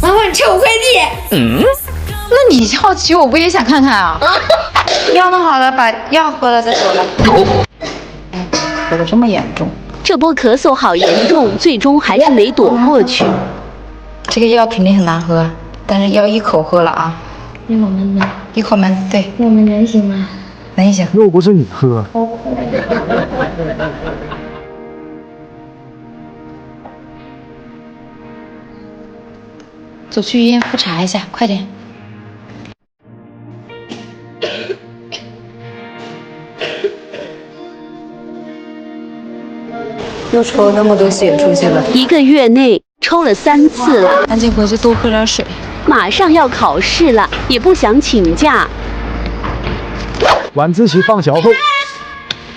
妈妈，你拆我快递。那你好奇，我不也想看看啊？药弄好了，把药喝了再走了。喝得这么严重，这波咳嗽好严重，最终还是没躲过去。这个药肯定很难喝，但是要一口喝了啊！一口闷的，一口闷，对，那我们能行吗？能行。又不是你喝。走去医院复查一下，快点。又抽了那么多血出去了， 1个月内抽了3次了，赶紧回去多喝点水。马上要考试了，也不想请假。晚自习放学后，我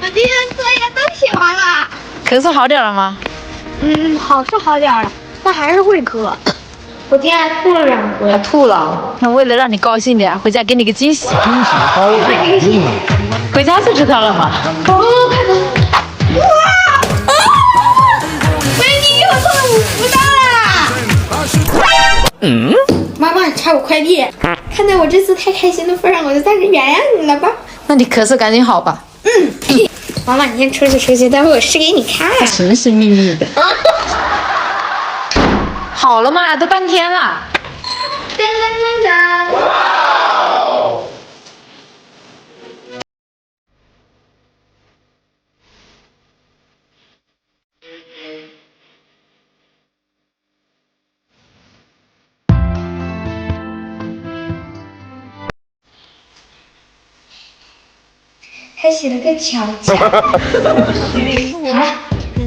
今天作业都写完了。咳嗽好点了吗？好是好点了，但还是会咳。我今天还吐了2回。还吐了。那为了让你高兴点，回家给你个惊喜。惊喜包硬了。回家就知道了嘛。哇！美女，我中了50刀啦！妈妈，你拆我快递。看在我这次太开心的份上，我就暂时原谅你了吧。那你咳嗽赶紧好吧。妈妈，你先出去，待会儿我试给你看。神神秘秘的。好了嘛，都半天了。噔噔噔噔。还写了个巧巧。好了，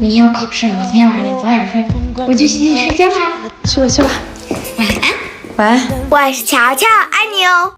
明天要考试了，我今天晚上得早点睡，我就先去睡觉啦。去吧去吧，晚安。晚安。我是乔乔，爱你哦。